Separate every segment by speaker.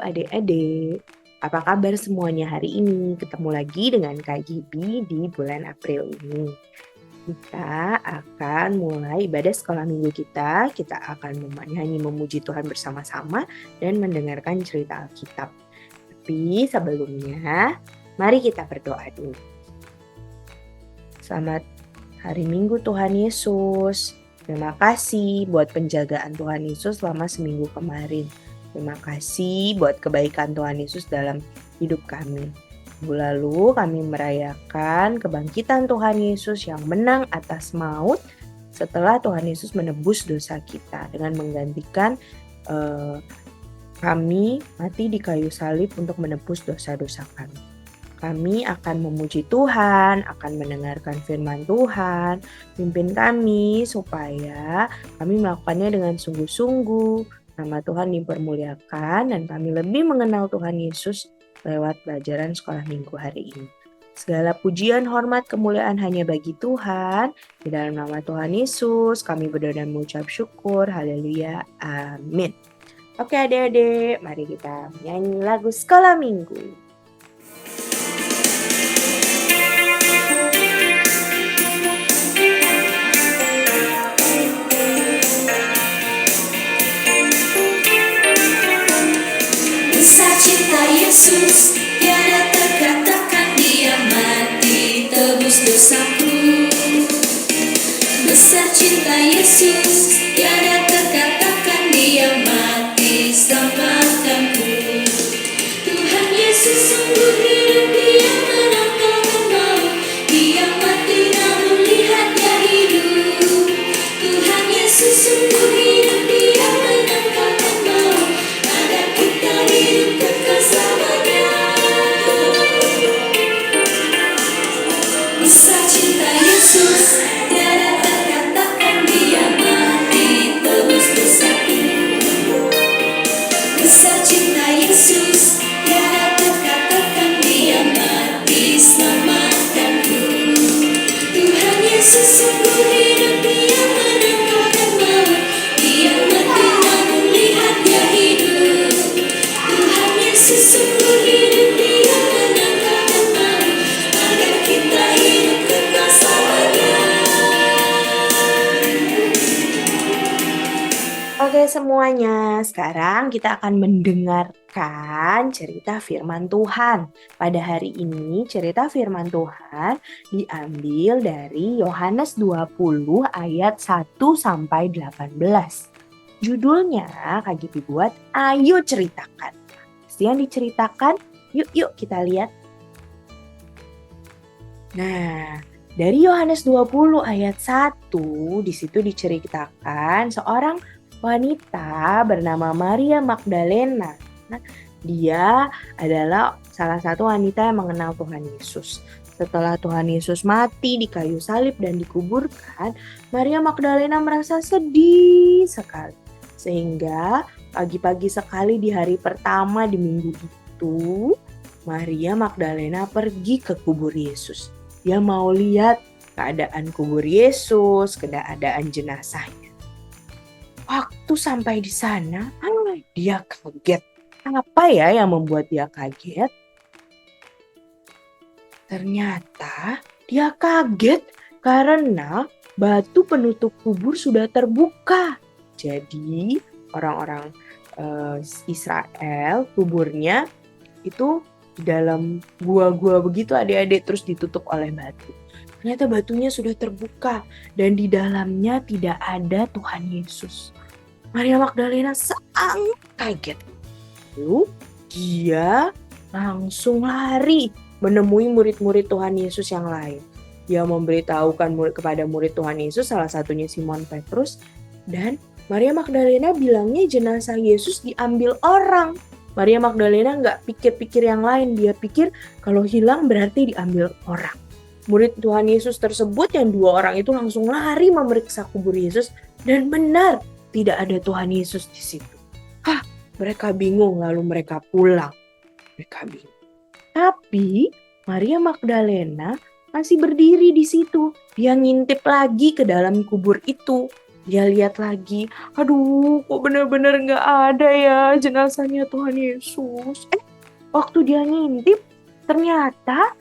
Speaker 1: adik-adik. Apa kabar semuanya hari ini? Ketemu lagi dengan Kak Gibi di bulan April ini. Kita akan mulai ibadah sekolah minggu kita. Kita akan menyanyi memuji Tuhan bersama-sama dan mendengarkan cerita Alkitab. Tapi sebelumnya, mari kita berdoa dulu. Selamat hari Minggu Tuhan Yesus. Terima kasih buat penjagaan Tuhan Yesus selama seminggu kemarin. Terima kasih buat kebaikan Tuhan Yesus dalam hidup kami. Minggu lalu kami merayakan kebangkitan Tuhan Yesus yang menang atas maut setelah Tuhan Yesus menebus dosa kita dengan menggantikan kami mati di kayu salib untuk menebus dosa-dosa kami. Kami akan memuji Tuhan, akan mendengarkan firman Tuhan, pimpin kami supaya kami melakukannya dengan sungguh-sungguh. Nama Tuhan dipermuliakan dan kami lebih mengenal Tuhan Yesus lewat pelajaran sekolah minggu hari ini. Segala pujian, hormat, kemuliaan hanya bagi Tuhan. Di dalam nama Tuhan Yesus, kami berdoa dan mengucap syukur. Haleluya. Amin. Oke adik-adik, mari kita menyanyi lagu sekolah minggu.
Speaker 2: Besar cinta Yesus, tiada terkatakan Dia mati tebus dosaku. Besar cinta Yesus, tiada terkatakan Dia mati selamatkanku. Tuhan Yesus sungguh hidup, Dia menangkalkan maut. Dia mati namun lihat Dia hidup. Tuhan Yesus sungguh hidup, Dia menangkalkan maut agar kita hidup kekal selamanya. Besar cinta Yesus, tiada terkatakan Dia mati tebus dosaku. Besar cinta Yesus, tiada terkatakan Dia mati selamatkanku. Tuhan Yesus sungguh hidup, Dia menangkalkan maut. Dia mati namun lihat Dia hidup. Tuhan Yesus sungguh hidup, Dia menangkalkan maut agar kita hidup kekal selamanya.
Speaker 1: Oke semuanya, sekarang kita akan mendengarkan cerita firman Tuhan. Pada hari ini cerita firman Tuhan diambil dari Yohanes 20 ayat 1 sampai 18. Judulnya Kak Gibi buat Ayo Ceritakan. Yang diceritakan, yuk kita lihat. Nah, dari Yohanes 20 ayat 1 di situ diceritakan seorang wanita bernama Maria Magdalena. Nah, dia adalah salah satu wanita yang mengenal Tuhan Yesus. Setelah Tuhan Yesus mati di kayu salib dan dikuburkan, Maria Magdalena merasa sedih sekali. Sehingga pagi-pagi sekali di hari pertama di minggu itu, Maria Magdalena pergi ke kubur Yesus. Dia mau lihat keadaan kubur Yesus, keadaan jenazahnya. Waktu sampai di sana, dia kaget. Apa ya yang membuat dia kaget? Ternyata dia kaget karena batu penutup kubur sudah terbuka. Jadi orang-orang Israel kuburnya itu di dalam gua-gua begitu adik-adik, terus ditutup oleh batu. Ternyata batunya sudah terbuka dan di dalamnya tidak ada Tuhan Yesus. Maria Magdalena sangat kaget. Lalu dia langsung lari menemui murid-murid Tuhan Yesus yang lain. Dia memberitahukan kepada murid Tuhan Yesus, salah satunya Simon Petrus, dan Maria Magdalena bilangnya jenazah Yesus diambil orang. Maria Magdalena nggak pikir-pikir yang lain, dia pikir kalau hilang berarti diambil orang. Murid Tuhan Yesus tersebut yang 2 orang itu langsung lari memeriksa kubur Yesus dan benar tidak ada Tuhan Yesus di situ. Mereka bingung lalu mereka pulang. Mereka bingung. Tapi Maria Magdalena masih berdiri di situ. Dia ngintip lagi ke dalam kubur itu. Dia lihat lagi, aduh kok bener-bener gak ada ya jenazahnya Tuhan Yesus. Waktu dia ngintip, ternyata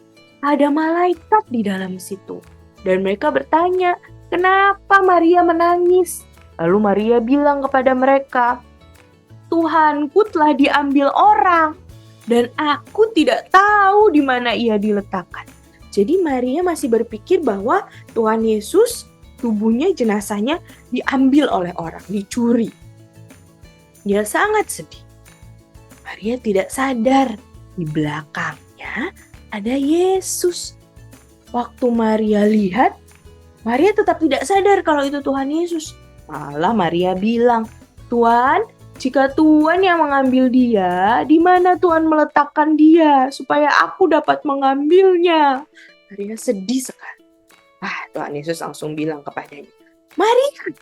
Speaker 1: ada malaikat di dalam situ. Dan mereka bertanya, kenapa Maria menangis? Lalu Maria bilang kepada mereka, Tuhanku telah diambil orang dan aku tidak tahu di mana ia diletakkan. Jadi Maria masih berpikir bahwa Tuhan Yesus tubuhnya, jenazahnya diambil oleh orang, dicuri. Dia sangat sedih. Maria tidak sadar di belakangnya ada Yesus. Waktu Maria lihat, Maria tetap tidak sadar kalau itu Tuhan Yesus. Malah Maria bilang, Tuhan, jika Tuhan yang mengambil dia, di mana Tuhan meletakkan dia supaya aku dapat mengambilnya? Maria sedih sekali. Tuhan Yesus langsung bilang kepadanya, Maria.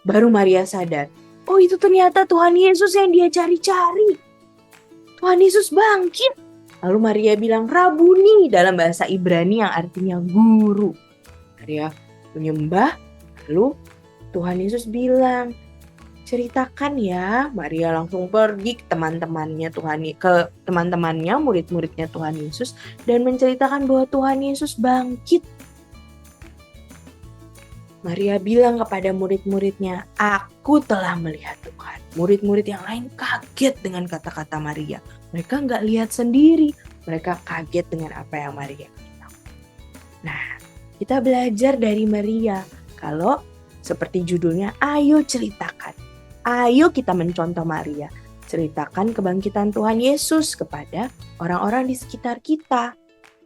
Speaker 1: Baru Maria sadar, oh itu ternyata Tuhan Yesus yang dia cari-cari. Tuhan Yesus bangkit. Lalu Maria bilang Rabuni dalam bahasa Ibrani yang artinya guru. Maria menyembah, lalu Tuhan Yesus bilang, ceritakan ya. Maria langsung pergi ke teman-temannya, murid-muridnya Tuhan Yesus, dan menceritakan bahwa Tuhan Yesus bangkit. Maria bilang kepada murid-muridnya, aku telah melihat Tuhan. Murid-murid yang lain kaget dengan kata-kata Maria. Mereka nggak lihat sendiri, mereka kaget dengan apa yang Maria bilang. Nah, kita belajar dari Maria. Kalau seperti judulnya, ayo ceritakan. Ayo kita mencontoh Maria. Ceritakan kebangkitan Tuhan Yesus kepada orang-orang di sekitar kita.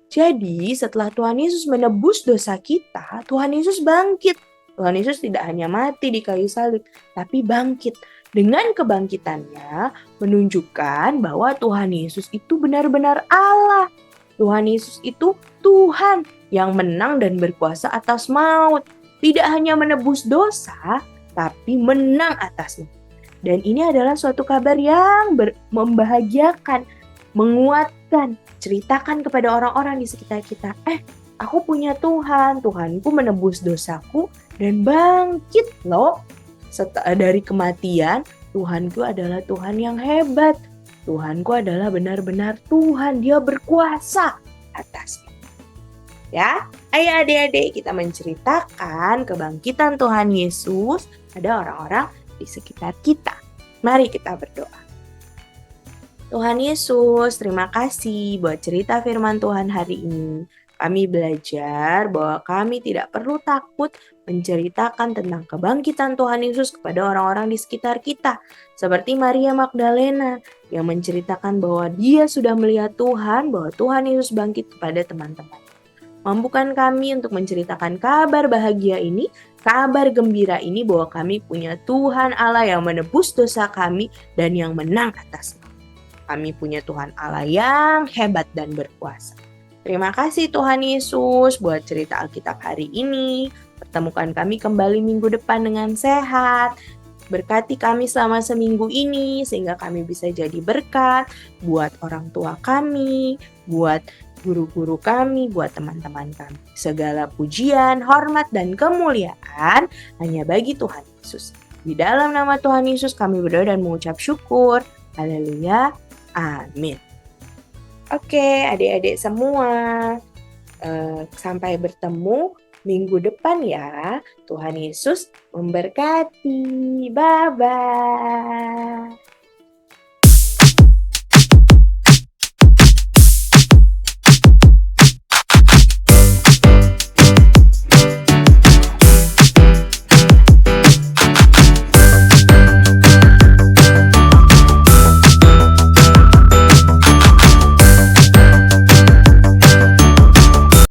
Speaker 1: Jadi setelah Tuhan Yesus menebus dosa kita, Tuhan Yesus bangkit. Tuhan Yesus tidak hanya mati di kayu salib, tapi bangkit. Dengan kebangkitannya menunjukkan bahwa Tuhan Yesus itu benar-benar Allah. Tuhan Yesus itu Tuhan yang menang dan berkuasa atas maut. Tidak hanya menebus dosa, tapi menang atasnya. Dan ini adalah suatu kabar yang membahagiakan, menguatkan. Ceritakan kepada orang-orang di sekitar kita, aku punya Tuhan, Tuhanku menebus dosaku dan bangkit loh. Dari kematian, Tuhanku adalah Tuhan yang hebat. Tuhanku adalah benar-benar Tuhan, dia berkuasa atasnya. Ya, ayo adik-adik kita menceritakan kebangkitan Tuhan Yesus pada orang-orang di sekitar kita. Mari kita berdoa. Tuhan Yesus, terima kasih buat cerita firman Tuhan hari ini. Kami belajar bahwa kami tidak perlu takut menceritakan tentang kebangkitan Tuhan Yesus kepada orang-orang di sekitar kita. Seperti Maria Magdalena yang menceritakan bahwa dia sudah melihat Tuhan, bahwa Tuhan Yesus bangkit kepada teman-teman. Mampukan kami untuk menceritakan kabar bahagia ini, kabar gembira ini bahwa kami punya Tuhan Allah yang menebus dosa kami dan yang menang atasnya. Kami punya Tuhan Allah yang hebat dan berkuasa. Terima kasih Tuhan Yesus buat cerita Alkitab hari ini. Pertemukan kami kembali minggu depan dengan sehat. Berkati kami selama seminggu ini sehingga kami bisa jadi berkat buat orang tua kami, buat guru-guru kami, buat teman-teman kami. Segala pujian, hormat, dan kemuliaan hanya bagi Tuhan Yesus. Di dalam nama Tuhan Yesus kami berdoa dan mengucap syukur. Haleluya. Amin. Oke, adik-adik semua. Sampai bertemu minggu depan ya. Tuhan Yesus memberkati. Bye-bye.